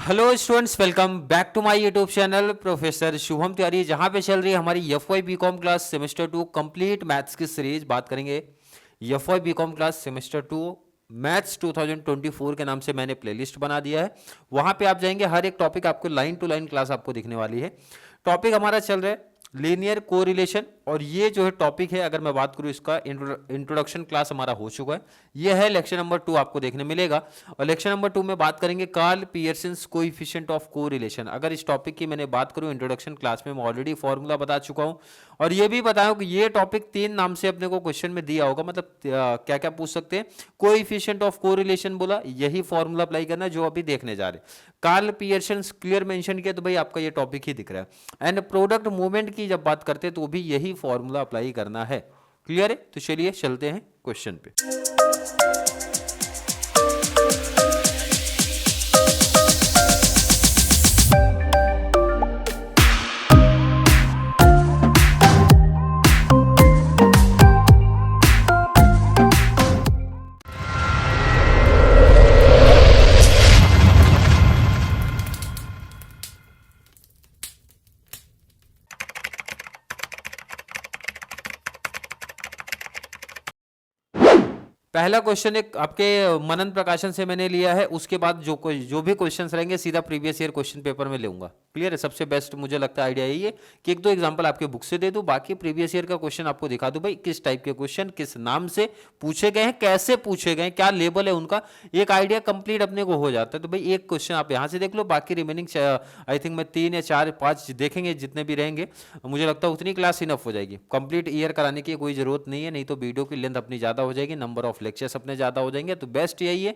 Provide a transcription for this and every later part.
Hello students, welcome back to my YouTube channel professor Shubham Tiwari, जहां पे चल रही है हमारी F Y B com class semester 2 complete maths की सीरीज। बात करेंगे F Y B com class semester 2 maths 2024 के नाम से मैंने प्लेलिस्ट बना दिया है। वहां पे आप जाएंगे, हर एक टॉपिक आपको लाइन टू लाइन क्लास आपको दिखने वाली है। टॉपिक हमारा चल रहा है लीनियर कोरिलेशन, और ये जो है टॉपिक है, अगर मैं बात करूं इसका इंट्रोडक्शन क्लास हमारा हो चुका है। ये है लेक्चर नंबर 2 आपको देखने मिलेगा। और लेक्चर नंबर 2 में बात करेंगे Karl Pearson's coefficient of correlation. अगर इस टॉपिक की मैंने बात करूं इंट्रोडक्शन क्लास में, मैं ऑलरेडी फॉर्मूला बता चुका हूं, और ये भी बताया कि ये टॉपिक 3 नाम से अपने को क्वेश्चन में दिया होगा। मतलब क्या क्या पूछ सकते हैं, कोएफिशिएंट ऑफ कोरिलेशन बोला, यही फॉर्मूला अप्लाई करना जो अभी देखने जा रहे हैं। कार्ल पियर्सन्स क्लियर मेंशन किया तो भाई आपका ये टॉपिक ही दिख रहा है। एंड प्रोडक्ट मूवमेंट की जब बात करते हैं तो भी यही फॉर्मूला अप्लाई करना है। क्लियर है? तो चलिए चलते हैं क्वेश्चन पे। पहला क्वेश्चन एक आपके मनन प्रकाशन से मैंने लिया है, उसके बाद जो भी क्वेश्चंस रहेंगे सीधा प्रीवियस ईयर क्वेश्चन पेपर में लूंगा। क्लियर है? सबसे बेस्ट मुझे लगता है आइडिया यही है कि एक दो एग्जांपल आपके बुक से दे दूं, बाकी प्रीवियस ईयर का क्वेश्चन आपको दिखा दूं भाई किस टाइप के क्वेश्चन किस नाम से पूछे गए हैं, कैसे पूछे गए, क्या लेवल है उनका, एक आइडिया कंप्लीट अपने को हो जाता है। तो भाई एक क्वेश्चन आप यहाँ से देख लो, बाकी रिमेनिंग आई थिंक मैं 3 या 4 5 देखेंगे, जितने भी रहेंगे मुझे लगता है उतनी क्लास इनफ हो जाएगी। कंप्लीट ईयर कराने की कोई जरूरत नहीं है, नहीं तो वीडियो की लेंथ अपनी ज़्यादा हो जाएगी, नंबर ऑफ लेक्चर्स अपने ज़्यादा हो जाएंगे। तो बेस्ट यही है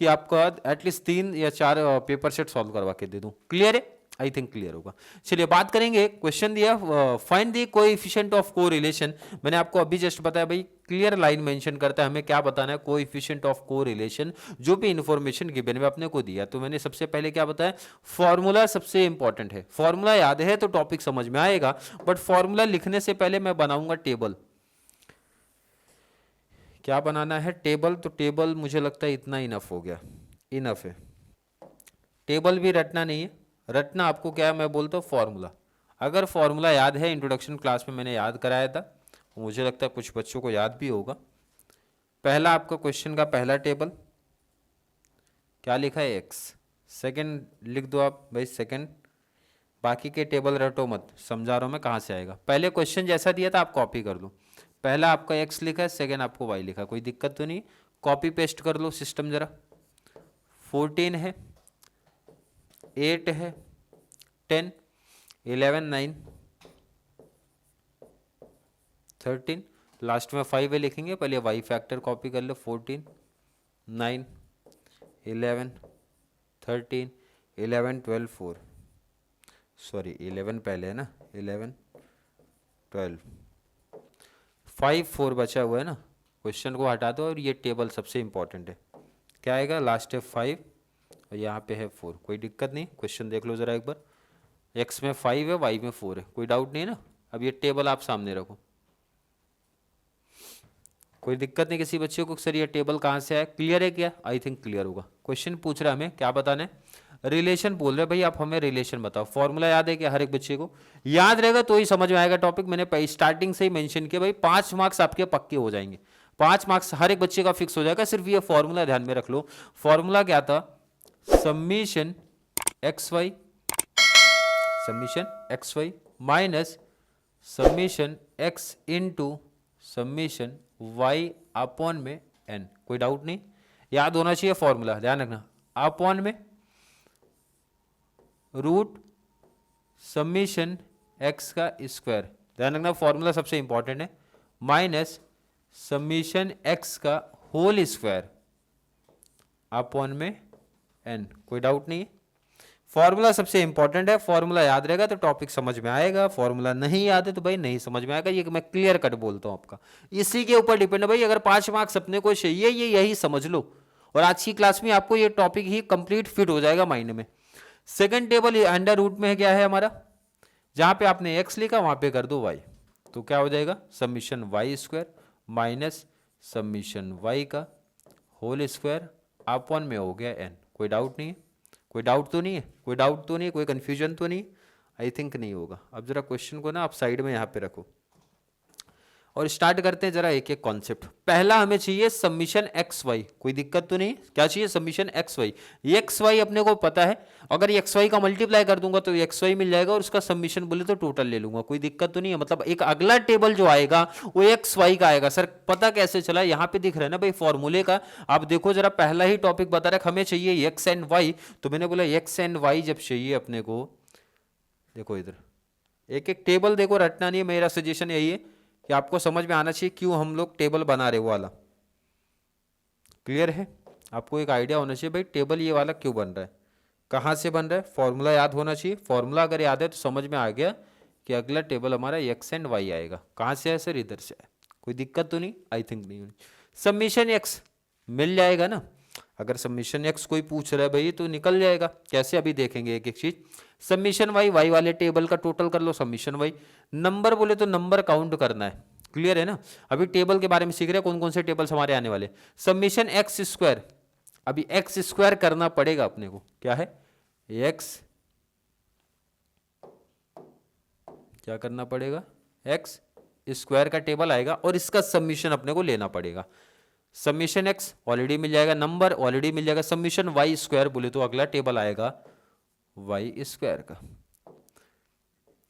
कि आपका एटलीस्ट 3 या 4 पेपर सेट सॉल्व करवा के दे दूं। क्लियर है? आई थिंक क्लियर होगा। चलिए बात करेंगे, क्वेश्चन दिया find the coefficient of correlation. मैंने आपको अभी जस्ट बताया भाई, क्लियर लाइन मेंशन करता है हमें क्या बताना है, कोएफिशिएंट ऑफ कोरिलेशन। जो भी इंफॉर्मेशन गिवन में अपने को दिया, तो मैंने सबसे पहले क्या बताया, फॉर्मूला सबसे इंपॉर्टेंट है। फॉर्मूला याद है तो टॉपिक समझ में आएगा, बट फॉर्मूला लिखने से पहले मैं बनाऊंगा टेबल। क्या बनाना है? टेबल। तो टेबल मुझे लगता है इतना इनफ हो गया, इनफ है। टेबल भी रटना नहीं है, रटना आपको क्या है, मैं बोलता हूँ फॉर्मूला। अगर फॉर्मूला याद है, इंट्रोडक्शन क्लास में मैंने याद कराया था, मुझे लगता है कुछ बच्चों को याद भी होगा। पहला आपका क्वेश्चन का पहला टेबल क्या लिखा है, एक्स। सेकंड लिख दो आप भाई, सेकंड। बाकी के टेबल रटो मत, समझा रहा हूँ मैं कहाँ से आएगा। पहले क्वेश्चन जैसा दिया था आप कॉपी कर लो। पहला आपका एक्स लिखा है, सेकंड आपको वाई लिखा है, कोई दिक्कत तो नहीं। कॉपी पेस्ट कर लो सिस्टम जरा। 14 है, 8 है, 10, 11, 9, 13, लास्ट में 5 है लिखेंगे। पहले वाई फैक्टर कॉपी कर लो। 14, 9, 11, 13, 11, 12, 4, सॉरी 11 पहले है ना, 11, 12, 5, 4 बचा हुआ है ना। क्वेश्चन को हटा दो और ये टेबल सबसे इंपॉर्टेंट है। क्या आएगा? लास्ट है 5 और यहाँ पे है 4। कोई दिक्कत नहीं, क्वेश्चन देख लो जरा एक बार। एक्स में 5 है, वाई में 4 है, कोई डाउट नहीं है ना। अब ये टेबल आप सामने रखो, कोई दिक्कत नहीं किसी बच्चे को सर ये टेबल कहाँ से आया। क्लियर है क्या? आई थिंक क्लियर होगा। क्वेश्चन पूछ रहा है हमें क्या बताना है, रिलेशन बोल रहे भाई, आप हमें रिलेशन बताओ। फॉर्मूला याद है क्या? हर एक बच्चे को याद रहेगा तो ही समझ में आएगा टॉपिक। मैंने स्टार्टिंग से ही मेंशन किया भाई, 5 मार्क्स आपके पक्के हो जाएंगे, 5 मार्क्स हर एक बच्चे का फिक्स हो जाएगा। सिर्फ ये फॉर्मूला ध्यान में रख लो। फॉर्मूला क्या था? Summation x y, summation x y minus summation x into summation y upon में एन। कोई डाउट नहीं, याद होना चाहिए फॉर्मूला, ध्यान रखना। अपॉन में रूट समीशन एक्स का स्क्वायर, ध्यान रखना फॉर्मूला सबसे इंपॉर्टेंट है, माइनस समीशन एक्स का होल स्क्वायर अपॉन में एन। कोई डाउट नहीं है, फॉर्मूला सबसे इंपॉर्टेंट है। फॉर्मूला याद रहेगा तो टॉपिक समझ में आएगा, फॉर्मूला नहीं याद है तो भाई नहीं समझ में आएगा। ये मैं क्लियर कट बोलता हूं आपका, इसी के ऊपर डिपेंड है भाई। अगर 5 मार्क्स अपने को चाहिए, ये यही समझ लो, और आज की क्लास में आपको ये टॉपिक ही कंप्लीट फिट हो जाएगा माइंड में। सेकंड टेबल अंडर रूट में क्या है हमारा, जहां पे आपने एक्स लिखा वहां पे कर दो वाई, तो क्या हो जाएगा, summation y square minus summation y का होल स्क्वायर अपॉन में हो गया एन। कोई डाउट नहीं है, कोई डाउट तो नहीं है, कोई डाउट तो नहीं, कोई कंफ्यूजन तो नहीं? आई थिंक नहीं होगा। अब जरा क्वेश्चन को ना आप साइड में यहाँ पे रखो और स्टार्ट करते हैं जरा एक एक कॉन्सेप्ट। पहला हमें चाहिए सबमिशन एक्स वाई, कोई दिक्कत तो नहीं? क्या चाहिए? Submission x y. X y अपने को पता है, अगर एक्स वाई का मल्टीप्लाई कर दूंगा तो एक्स वाई मिल जाएगा और उसका सबमिशन बोले तो टोटल ले लूंगा, कोई दिक्कत तो नहीं है। मतलब एक अगला टेबल जो आएगा वो एक्स वाई का आएगा। सर पता कैसे चला? यहाँ पे दिख रहा है ना भाई फॉर्मूले का। आप देखो जरा, पहला ही टॉपिक बता रहा है हमें चाहिए एक्स एंड वाई, तो मैंने बोला एक्स एंड वाई जब चाहिए अपने को, देखो इधर एक एक टेबल देखो, रटना नहीं है। मेरा सजेशन यही है कि आपको समझ में आना चाहिए क्यों हम लोग टेबल बना रहे वो वाला। क्लियर है? आपको एक आइडिया होना चाहिए भाई टेबल ये वाला क्यों बन रहा है, कहाँ से बन रहा है, फॉर्मूला याद होना चाहिए। फॉर्मूला अगर याद है तो समझ में आ गया कि अगला टेबल हमारा एक्स एंड वाई आएगा। कहाँ से है सर? इधर से है। कोई दिक्कत तो नहीं? आई थिंक नहीं होनी। सबमिशन एक्स मिल जाएगा ना, अगर सबमिशन एक्स कोई पूछ रहा है भाई तो निकल जाएगा। कैसे? अभी देखेंगे एक एक चीज। सबमिशन वाई, वाई वाले टेबल का टोटल कर लो, सबमिशन वाई। नंबर बोले तो नंबर काउंट करना है, क्लियर है ना? अभी टेबल के बारे में सीख रहे हैं, कौन कौन से टेबल्स हमारे आने वाले। सबमिशन एक्स स्क्वायर, अभी एक्स स्क्वायर करना पड़ेगा अपने को। क्या है? एक्स, क्या करना पड़ेगा? एक्स स्क्वायर का टेबल आएगा और इसका सबमिशन अपने को लेना पड़ेगा। सबमिशन एक्स ऑलरेडी मिल जाएगा, नंबर ऑलरेडी मिल जाएगा। सबमिशन वाई स्क्वायर बोले तो अगला टेबल आएगा वाई स्क्वायर का।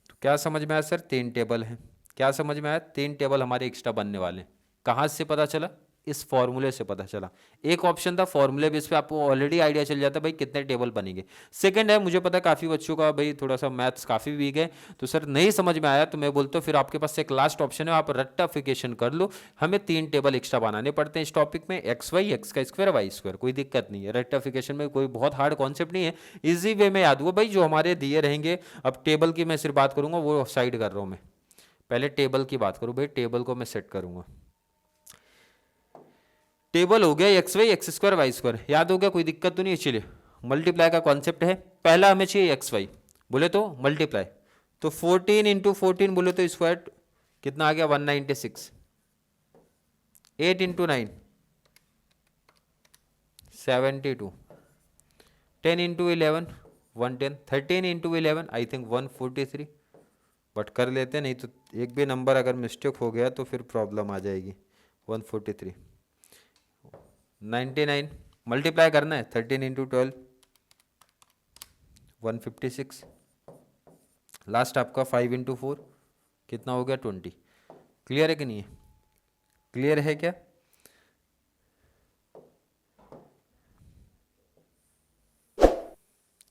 तो क्या समझ में आया सर? 3 टेबल हैं। क्या समझ में आया? 3 टेबल हमारे एक्स्ट्रा बनने वाले हैं। कहाँ से पता चला? इस फॉर्मूले से पता चला। एक ऑप्शन था फॉर्मूले बेस पे, आपको ऑलरेडी आइडिया चल जाता है भाई कितने टेबल बनेंगे। सेकंड है, मुझे पता है काफ़ी बच्चों का भाई थोड़ा सा मैथ्स काफ़ी वीक है, तो सर नहीं समझ में आया तो मैं बोलता हूँ फिर आपके पास एक लास्ट ऑप्शन है, आप रेक्टिफिकेशन कर लो। हमें 3 टेबल एक्स्ट्रा बनाने पड़ते हैं इस टॉपिक में, एक्स वाई, एक्स का स्क्वायर, वाई स्क्वायर। कोई दिक्कत नहीं है, रेक्टिफिकेशन में कोई बहुत हार्ड कॉन्सेप्ट नहीं है, ईजी वे में याद हुआ भाई जो हमारे दिए रहेंगे। अब टेबल की मैं सिर्फ बात करूंगा, वो साइड कर रहा हूँ मैं, पहले टेबल की बात करूँ भाई। टेबल को मैं सेट करूंगा। टेबल हो गया x y, x square, y square, याद हो गया? कोई दिक्कत तो नहीं है? चलिए मल्टीप्लाई का कॉन्सेप्ट है। पहला हमें चाहिए एक्स वाई, बोले तो मल्टीप्लाई, तो 14 इंटू 14 बोले तो स्क्वायर कितना आ गया? 196। 8 into 9 72। 10 into 11 110। 13 into 11 I think 143, but कर लेते नहीं तो एक भी नंबर अगर मिस्टेक हो गया तो फिर प्रॉब्लम आ जाएगी। 143। 99 मल्टीप्लाई करना है, 13 इंटू 12 156। लास्ट आपका 5 इंटू 4 कितना हो गया? 20। क्लियर है कि नहीं है? क्लियर है क्या?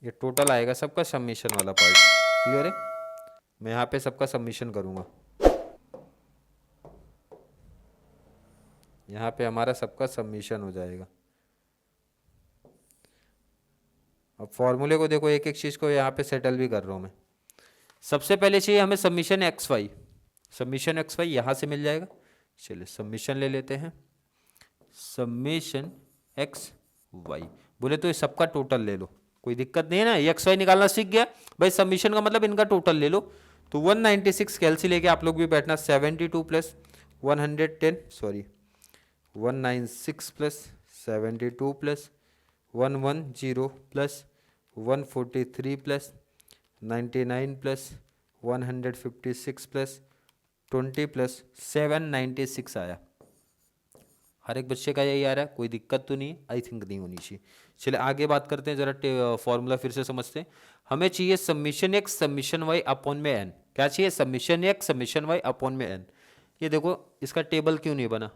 ये टोटल आएगा सबका सबमिशन वाला पार्ट। क्लियर है? मैं यहाँ पे सबका सबमिशन करूँगा, यहाँ पे हमारा सबका सबमिशन हो जाएगा। अब फॉर्मूले को देखो, एक एक चीज़ को यहाँ पे सेटल भी कर रहा हूँ मैं। सबसे पहले चाहिए हमें submission x y. Submission x y यहाँ से मिल जाएगा। चलिए सबमिशन ले लेते हैं, सबमिशन एक्स वाई बोले तो ये सबका टोटल ले लो, कोई दिक्कत नहीं है ना? एक्स वाई निकालना सीख गया भाई, सबमिशन का मतलब इनका टोटल ले लो। तो 196 कैलसी लेके आप लोग भी बैठना, 72 plus 110, sorry 196 plus 72 plus 110 plus 143 plus 99 plus 156 plus 20 plus 796 आया। हर एक बच्चे का यही आ रहा है, कोई दिक्कत तो नहीं है? आई थिंक नहीं होनी चाहिए। चलिए आगे बात करते हैं, जरा फॉर्मूला फिर से समझते हैं। हमें चाहिए submission x submission y upon में एन। क्या चाहिए? Submission x submission y upon में एन। ये देखो इसका टेबल क्यों नहीं बना?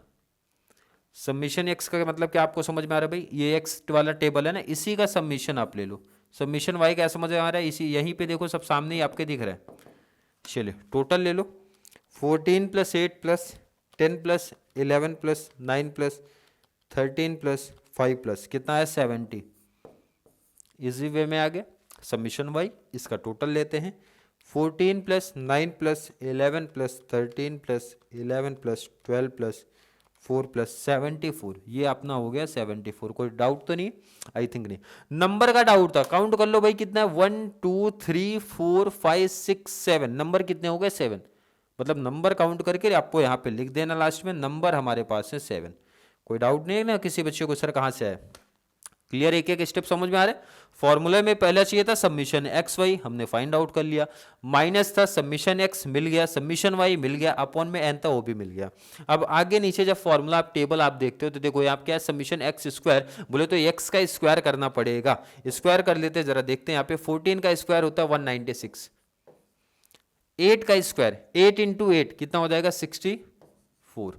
सबमिशन एक्स का मतलब क्या आपको समझ में आ रहा है भाई? ये एक्स वाला टेबल है ना, इसी का सबमिशन आप ले लो। सबमिशन वाई क्या समझ में आ रहा है? इसी यहीं पे देखो सब सामने ही आपके दिख रहा है। चलिए टोटल ले लो, 14 plus 8 plus 10 plus 11 plus 9 plus 13 plus 5 plus कितना है? 70। इजी वे में आ गया। सबमिशन वाई इसका टोटल लेते हैं, 14 plus 9 plus 11 plus 13 plus 11 plus 12 plus 4 plus 74, ये अपना हो गया 74। कोई डाउट तो नहीं? आई थिंक नहीं। नंबर का डाउट था, काउंट कर लो भाई कितना है? 1 2 3 4 5 6 7, नंबर कितने हो गए? 7। मतलब नंबर काउंट करके आपको यहाँ पे लिख देना लास्ट में, नंबर हमारे पास है 7। कोई डाउट नहीं है ना किसी बच्चे को सर कहाँ से आए? क्लियर, एक एक स्टेप समझ में आ रहा है। फॉर्मूले में पहला चाहिए था समीशन एक्स वाई, हमने फाइंड आउट कर लिया। माइनस था समीशन एक्स मिल गया, समीशन वाई मिल गया, अपॉन में एन था वो भी मिल गया। अब आगे नीचे जब फॉर्मूला आप टेबल आप देखते हो तो देखो यहाँ क्या है, समीशन एक्स स्क्वायर, बोले तो एक्स का स्क्वायर करना पड़ेगा। स्क्वायर कर लेते जरा देखते हैं, यहाँ पे 14 का स्क्वायर होता है 196, 8 का स्क्वायर 8 इंटू 8 कितना हो जाएगा 64,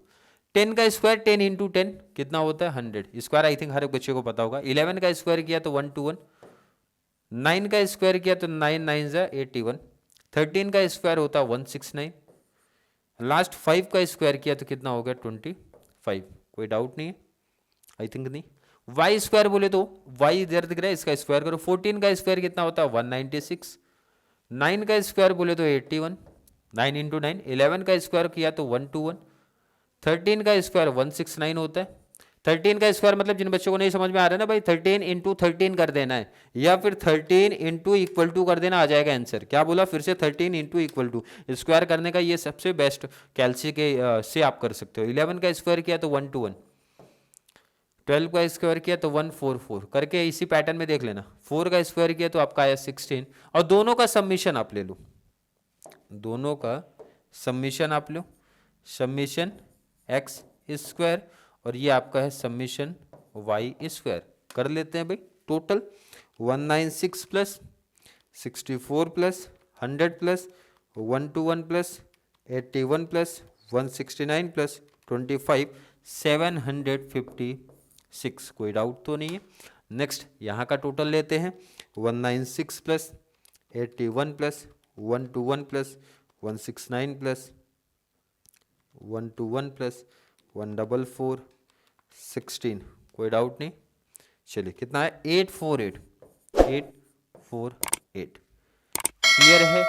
10 का स्क्वायर 10 इंटू 10 कितना होता है 100, स्क्वायर आई थिंक हर एक बच्चे को पता होगा। 11 का स्क्वायर किया तो 121, 9 का स्क्वायर किया तो 9 9 जा 81, 13 का स्क्वायर होता है 169, लास्ट 5 का स्क्वायर किया तो कितना हो गया 25। कोई डाउट नहीं है, आई थिंक नहीं। वाई स्क्वायर बोले तो वाई इधर दिख रहा है, इसका स्क्वायर करो, 14 का स्क्वायर कितना होता है 196, 9 का स्क्वायर बोले तो 81, 9 इंटू 9, 11 का स्क्वायर किया तो 121, 13 का स्क्वायर 169 होता है। 13 का स्क्वायर मतलब जिन बच्चों को नहीं समझ में आ रहा है ना भाई, 13 इंटू 13 कर देना है, या फिर 13 इंटू इक्वल टू कर देना, आ जाएगा आंसर। क्या बोला फिर से, 13 इंटू इक्वल टू, स्क्वायर करने का ये सबसे बेस्ट कैलसी के से आप कर सकते हो। 11 का स्क्वायर किया तो 121, 12 का स्क्वायर किया तो 144 करके इसी पैटर्न में देख लेना। 4 का स्क्वायर किया तो आपका आया 16, और दोनों का सबमिशन आप ले लो, दोनों का सबमिशन आप लो, सबमिशन एक्स स्क्वायर और ये आपका है सबमिशन वाई स्क्वायर। कर लेते हैं भाई total, 196 plus 64 plus 100 plus 121 plus 81 plus 169 plus 25, 756। कोई डाउट तो नहीं है। नेक्स्ट यहाँ का टोटल लेते हैं, 196 plus 81 plus 121 plus 169 plus 121 plus 144 16। कोई डाउट नहीं। चलिए कितना है 848, 848। क्लियर है,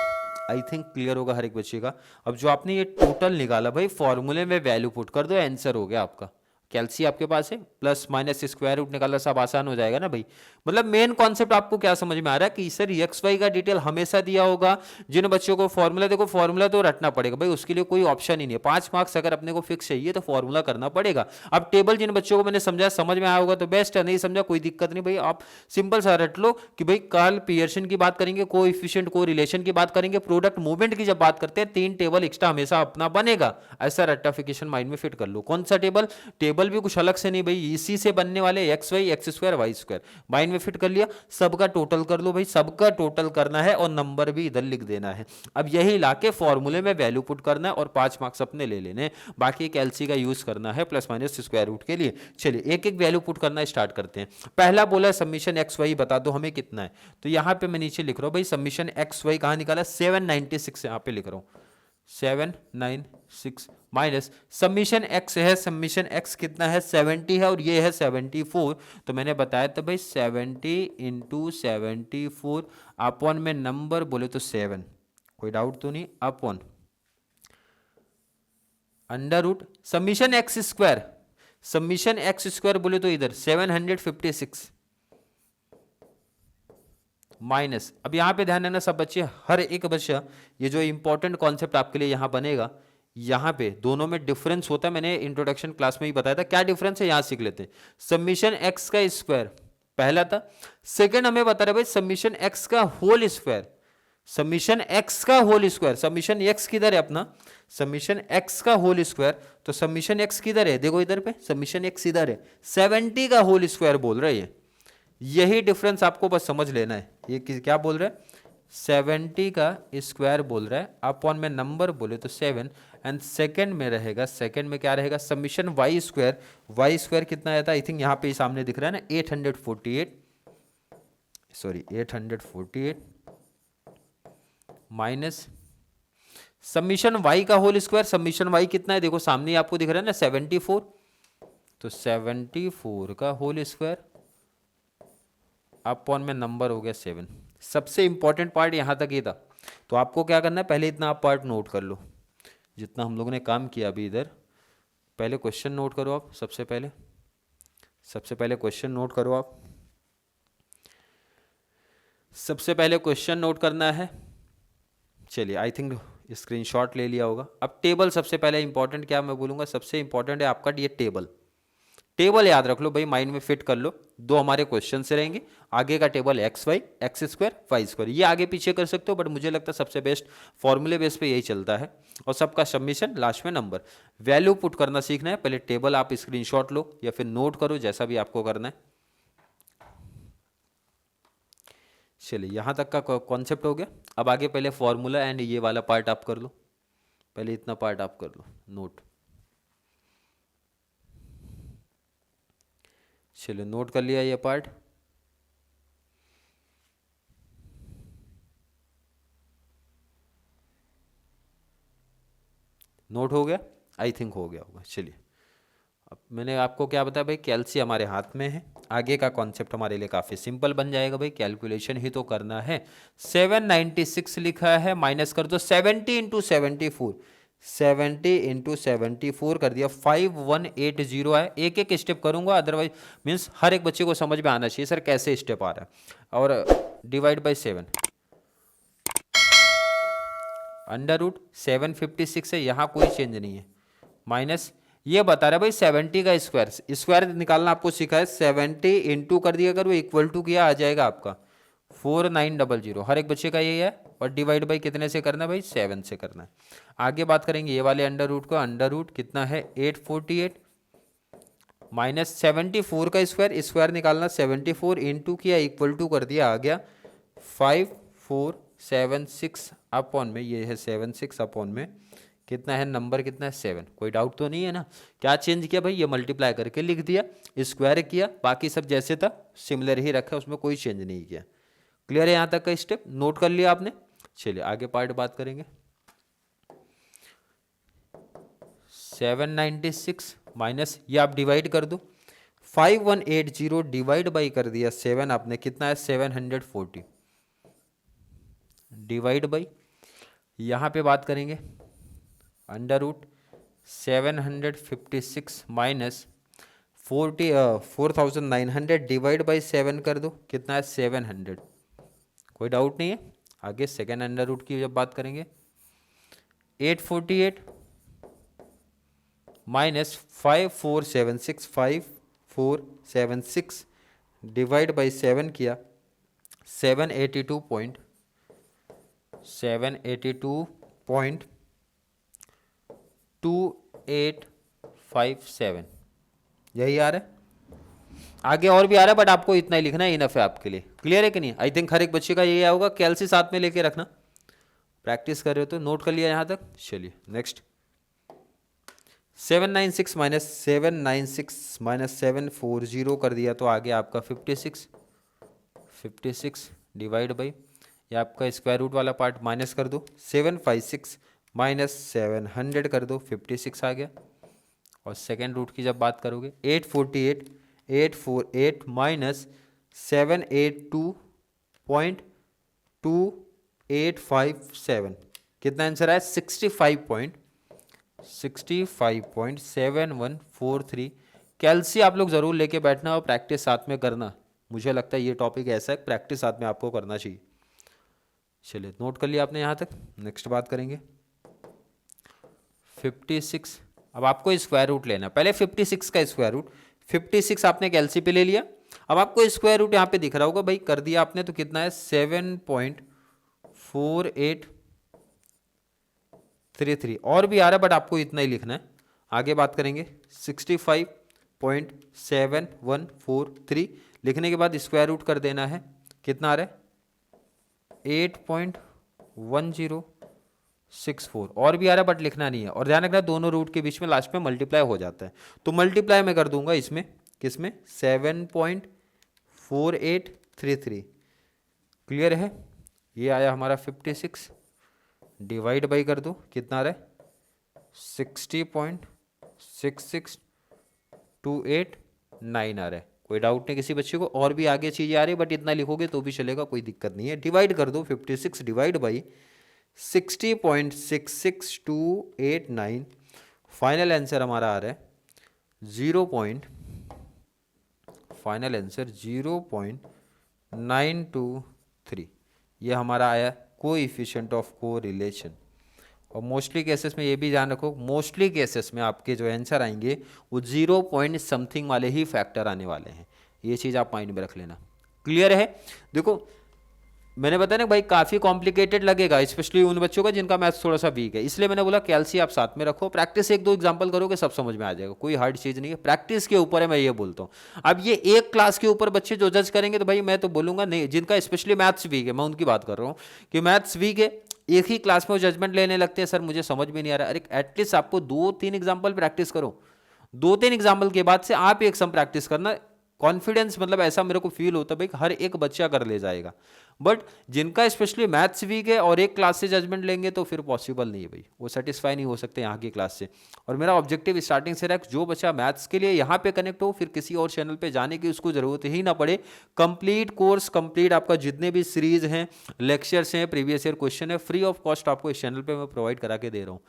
आई थिंक क्लियर होगा हर एक बच्चे का। अब जो आपने ये टोटल निकाला भाई, फॉर्मूले में वैल्यू पुट कर दो, आंसर हो गया आपका। कैलसी आपके पास है, प्लस माइनस स्क्वायर रूट निकालना सब आसान हो जाएगा ना भाई। मतलब मेन कॉन्सेप्ट आपको क्या समझ में आ रहा है कि सर एक्स वाई का डिटेल हमेशा दिया होगा। जिन बच्चों को फॉर्मूला, देखो फॉर्मूला तो रटना पड़ेगा भाई, उसके लिए कोई ऑप्शन ही नहीं है। 5 मार्क्स अगर अपने को फिक्स चाहिए तो फॉर्मूला करना पड़ेगा। अब टेबल जिन बच्चों को मैंने समझा, समझ में आया होगा तो बेस्ट है, नहीं समझा कोई दिक्कत नहीं भाई, आप सिंपल सा रट लो कि भाई कार्ल पियर्सन की बात करेंगे, कोएफिशिएंट कोरिलेशन की बात करेंगे, प्रोडक्ट मूवमेंट की जब बात करते हैं, 3 टेबल एक्स्ट्रा हमेशा अपना बनेगा। ऐसा रट्टाफिकेशन माइंड में फिट कर लो। कौन सा टेबल, टेबल भी कुछ अलग से नहीं भाई, इसी से बनने वाले x y, x square y square, mind में फिट कर लिया। सबका टोटल कर लो भाई, सबका टोटल करना है और नंबर भी इधर लिख देना है। अब यही लाके फॉर्मूले में वैल्यू पुट करना है और 5 मार्क्स अपने ले लेने, बाकी कैलसी का यूज करना है प्लस माइनस स्क्वायर रूट के लिए। चलिए एक एक वैल्यू पुट करना स्टार्ट करते हैं। पहला बोला समीशन एक्स वाई बता दो हमें कितना है, तो यहां पे मैं नीचे लिख रहा हूं भाई समीशन एक्स वाई कहां निकाला, 796 यहां पे लिख रहा हूं, 796 माइनस समीशन एक्स है, समीशन एक्स कितना है 70 है और ये है 74। तो मैंने बताया था भाई 70 इंटू 74 अपॉन में नंबर बोले तो 7, कोई डाउट तो नहीं, upon under root summation x square, summation x square बोले तो इधर 756 माइनस। अब यहां पे ध्यान देना सब बच्चे, हर एक बच्चा, ये जो इंपॉर्टेंट कॉन्सेप्ट आपके लिए यहां बनेगा, यहां पे दोनों में डिफरेंस होता है, मैंने इंट्रोडक्शन क्लास में ही बताया था। क्या डिफरेंस है यहां सीख लेते हैं। समीशन एक्स का स्क्वायर पहला था, सेकंड हमें बता रहे भाई समीशन एक्स का होल स्क्वायर, समीशन एक्स का होल स्क्वायर, समीशन एक्स किधर है अपना, समीशन एक्स का होल स्क्वायर, तो समीशन एक्स किधर है, देखो इधर पे समीशन एक्स इधर है, 70 का होल स्क्वायर बोल रहे हैं। यही डिफरेंस आपको बस समझ लेना है। ये क्या बोल रहा है, 70 का स्क्वायर बोल रहा है, अपॉन में नंबर बोले तो 7, एंड सेकंड में रहेगा, सेकंड में क्या रहेगा summation y square, y square कितना आया था, आई थिंक यहाँ पे सामने दिख रहा है ना 848, सॉरी 848 माइनस समीशन वाई का होल स्क्वायर, समीशन वाई कितना है देखो सामने ही आपको दिख रहा है ना 74, तो 74 का होल स्क्वायर अपॉन में नंबर हो गया 7। सबसे इंपॉर्टेंट पार्ट यहां तक ये था, तो आपको क्या करना है, पहले इतना आप पार्ट नोट कर लो जितना हम लोगों ने काम किया अभी इधर। पहले क्वेश्चन नोट करो आप, सबसे पहले क्वेश्चन नोट करो आप, सबसे पहले क्वेश्चन नोट करना है। चलिए आई थिंक स्क्रीनशॉट ले लिया होगा। अब टेबल सबसे पहले इंपॉर्टेंट, क्या मैं बोलूँगा सबसे इंपॉर्टेंट है आपका ये टेबल, टेबल याद रख लो भाई, माइंड में फिट कर लो। दो हमारे क्वेश्चन से रहेंगे, आगे का table x y, x square, y square, ये आगे पीछे कर सकते हो, बट मुझे लगता है सबसे बेस्ट फॉर्मूले बेस पे यही चलता है। और सबका सबमिशन लास्ट में नंबर, वैल्यू पुट करना सीखना है। पहले टेबल आप स्क्रीनशॉट लो या फिर नोट करो, जैसा भी आपको करना है। चलिए यहाँ तक का कॉन्सेप्ट हो गया। अब आगे पहले फॉर्मूला एंड ये वाला पार्ट आप कर लो, पहले इतना पार्ट आप कर लो नोट। चलिए नोट कर लिया ये पार्ट। नोट हो गया, आई थिंक हो गया होगा। चलिए अब मैंने आपको क्या बताया भाई, कैलसी हमारे हाथ में है। आगे का कॉन्सेप्ट हमारे लिए काफ़ी सिंपल बन जाएगा भाई, कैलकुलेशन ही तो करना है। 796 लिखा है, माइनस कर दो 70 इंटू 74, 70 इंटू 74 कर दिया, 5180 है। एक एक स्टेप करूंगा, अदरवाइज मीन्स हर एक बच्चे को समझ में आना चाहिए सर कैसे स्टेप आ रहा है। और डिवाइड बाई 7, अंडर रूट 756 है, यहाँ कोई चेंज नहीं है, माइनस ये बता रहा है भाई 70 का स्क्वायर, स्क्वायर निकालना आपको सीखा है। 70 इंटू कर दिया, अगर वो इक्वल टू किया आ जाएगा आपका 4900, हर एक बच्चे का यही है। और डिवाइड बाई कितने से करना है भाई, 7 से करना है। आगे बात करेंगे ये वाले अंडर रूट को, अंडर रूट कितना है 848, माइनस 74 का स्क्वायर, स्क्वायर निकालना 74 इंटू किया इक्वल टू कर दिया, आ गया 5476 अपॉन में, ये है 76 अपॉन में कितना है, नंबर कितना है 7। कोई डाउट तो नहीं है ना। क्या चेंज किया भाई, ये मल्टीप्लाई करके लिख दिया, स्क्वायर किया, बाकी सब जैसे था सिमिलर ही रखा, उसमें कोई चेंज नहीं किया। क्लियर है यहाँ तक का स्टेप, नोट कर लिया आपने। चलिए आगे पार्ट बात करेंगे। 796 माइनस ये आप डिवाइड कर दो, 5180 डिवाइड बाई कर दिया 7 आपने, कितना है 740, डिवाइड बाई यहाँ पे बात करेंगे under root 756 minus 4900 divide by 7 कर दो, कितना है 700। कोई डाउट नहीं है। आगे सेकेंड अंडर रूट की जब बात करेंगे, 848 माइनस 5476 डिवाइड बाई 7 किया 782.2857, यही आ रहा है। आगे और भी आ रहा है, बट आपको इतना ही लिखना है, इनफ है आपके लिए। क्लियर है कि नहीं, आई थिंक हर एक बच्चे का यही आएगा। कैलसी साथ में लेके रखना, प्रैक्टिस कर रहे हो तो नोट कर लिया यहाँ तक। चलिए नेक्स्ट, 796 माइनस 740 कर दिया, तो आगे आपका 56 डिवाइड बाई, ये आपका स्क्वायर रूट वाला पार्ट माइनस कर दो, 756 माइनस 700 कर दो, 56 आ गया। और सेकेंड रूट की जब बात करोगे 848 माइनस 782.2857, कितना आंसर आया 65.7143। कैलसी आप लोग ज़रूर लेके बैठना और प्रैक्टिस साथ में करना। मुझे लगता है ये टॉपिक ऐसा है प्रैक्टिस साथ में आपको करना चाहिए। चलिए नोट कर लिया आपने यहाँ तक। नेक्स्ट बात करेंगे 56। अब आपको स्क्वायर रूट लेना, पहले 56 का स्क्वायर रूट, 56 आपने कैलसी पे ले लिया। अब आपको स्क्वायर रूट यहाँ पे दिख रहा होगा भाई, कर दिया आपने, तो कितना है 7.4833, और भी आ रहा है बट आपको इतना ही लिखना है। आगे बात करेंगे 65.7143 लिखने के बाद स्क्वायर रूट कर देना है, कितना आ रहा है 8.1064, और भी आ रहा है बट लिखना नहीं है। और ध्यान रखना दोनों रूट के बीच में लास्ट में मल्टीप्लाई हो जाता है, तो मल्टीप्लाई मैं कर दूंगा इसमें, किसमें 7.4833। क्लियर है, ये आया हमारा 56, डिवाइड बाई कर दो, कितना आ रहा है 60.66289 आ रहा है। कोई डाउट नहीं किसी बच्चे को, और भी आगे चीज़ें आ रही है बट इतना लिखोगे तो भी चलेगा, कोई दिक्कत नहीं है। डिवाइड कर दो 56 डिवाइड बाई 60.66289, फाइनल आंसर हमारा आ रहा है 0.923। ये हमारा आया कोएफिशिएंट ऑफ कोरिलेशन। और मोस्टली केसेस में ये भी ध्यान रखो, मोस्टली केसेस में आपके जो आंसर आएंगे वो 0 पॉइंट समथिंग वाले ही फैक्टर आने वाले हैं, ये चीज़ आप माइंड में रख लेना। क्लियर है? देखो मैंने बताया ना भाई काफ़ी कॉम्प्लिकेटेड लगेगा, स्पेशली उन बच्चों का जिनका मैथ्स थोड़ा सा वीक है, इसलिए मैंने बोला कैलसी आप साथ में रखो, प्रैक्टिस 1-2 एग्जांपल करोगे सब समझ में आ जाएगा, कोई हार्ड चीज़ नहीं है, प्रैक्टिस के ऊपर है, मैं ये बोलता हूँ। अब ये एक क्लास के ऊपर बच्चे जो जज करेंगे तो भाई मैं तो बोलूँगा नहीं, जिनका स्पेशली मैथ्स वीक है मैं उनकी बात कर रहा हूँ कि मैथ्स वीक है, एक ही क्लास में वो जजमेंट लेने लगते हैं, सर मुझे समझ में नहीं आ रहा। अरे एटलीस्ट आपको 2-3 एग्जाम्पल प्रैक्टिस करो, 2-3 एग्जाम्पल के बाद से आप एक सम प्रैक्टिस करना, कॉन्फिडेंस मतलब ऐसा मेरे को फील होता है भाई हर एक बच्चा कर ले जाएगा। बट जिनका स्पेशली मैथ्स वीक है और एक क्लास से जजमेंट लेंगे तो फिर पॉसिबल नहीं है भाई, वो सेटिस्फाई नहीं हो सकते यहाँ की क्लास से। और मेरा ऑब्जेक्टिव स्टार्टिंग से रहा है जो बच्चा मैथ्स के लिए यहाँ पे कनेक्ट हो, फिर किसी और चैनल पे जाने की उसको जरूरत ही ना पड़े। कंप्लीट कोर्स, कंप्लीट आपका जितने भी सीरीज हैं, लेक्चर्स हैं, प्रीवियस ईयर क्वेश्चन है, फ्री ऑफ कॉस्ट आपको इस चैनल पर मैं प्रोवाइड करा के दे रहा हूँ।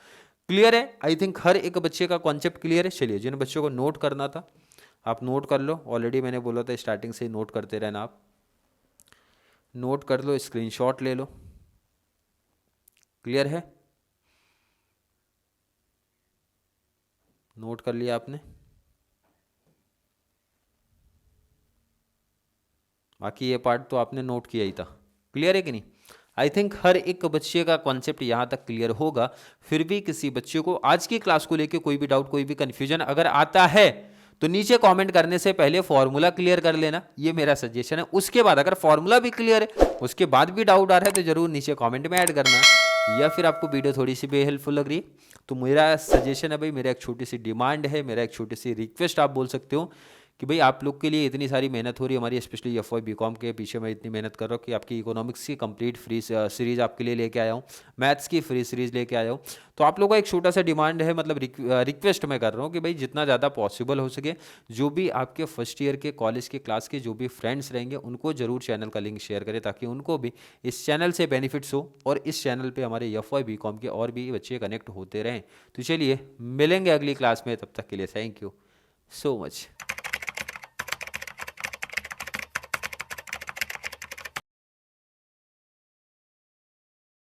क्लियर है? आई थिंक हर एक बच्चे का कॉन्सेप्ट क्लियर है। चलिए जिन बच्चों को नोट करना था आप नोट कर लो, ऑलरेडी मैंने बोला था स्टार्टिंग से ही नोट करते रहना, आप नोट कर लो, स्क्रीनशॉट ले लो। क्लियर है? नोट कर लिया आपने? बाकी ये पार्ट तो आपने नोट किया ही था। क्लियर है कि नहीं? आई थिंक हर एक बच्चे का कॉन्सेप्ट यहाँ तक क्लियर होगा। फिर भी किसी बच्चे को आज की क्लास को लेके कोई भी डाउट, कोई भी कन्फ्यूजन अगर आता है तो नीचे कमेंट करने से पहले फॉर्मूला क्लियर कर लेना, ये मेरा सजेशन है। उसके बाद अगर फॉर्मूला भी क्लियर है उसके बाद भी डाउट आ रहा है तो जरूर नीचे कमेंट में ऐड करना। या फिर आपको वीडियो थोड़ी सी भी हेल्पफुल लग रही है तो मेरा सजेशन है भाई, मेरा एक छोटी सी डिमांड है, मेरा एक छोटी सी रिक्वेस्ट आप बोल सकते हो कि भाई आप लोग के लिए इतनी सारी मेहनत हो रही है हमारी, स्पेशली एफ वाई बीकॉम के पीछे मैं इतनी मेहनत कर रहा हूँ कि आपकी इकोनॉमिक्स की कंप्लीट फ्री सीरीज आपके लिए लेके आया हूँ, मैथ्स की फ्री सीरीज लेके आया हूँ। तो आप लोगों का एक छोटा सा डिमांड है, मतलब रिक्वेस्ट मैं कर रहा हूँ कि भाई जितना ज़्यादा पॉसिबल हो सके जो भी आपके फर्स्ट ईयर के कॉलेज के क्लास के जो भी फ्रेंड्स रहेंगे उनको जरूर चैनल का लिंक शेयर करें ताकि उनको भी इस चैनल से बेनिफिट्स हो और इस चैनल पे हमारे एफ वाई बीकॉम के और भी बच्चे कनेक्ट होते रहें। तो चलिए मिलेंगे अगली क्लास में, तब तक के लिए थैंक यू सो मच।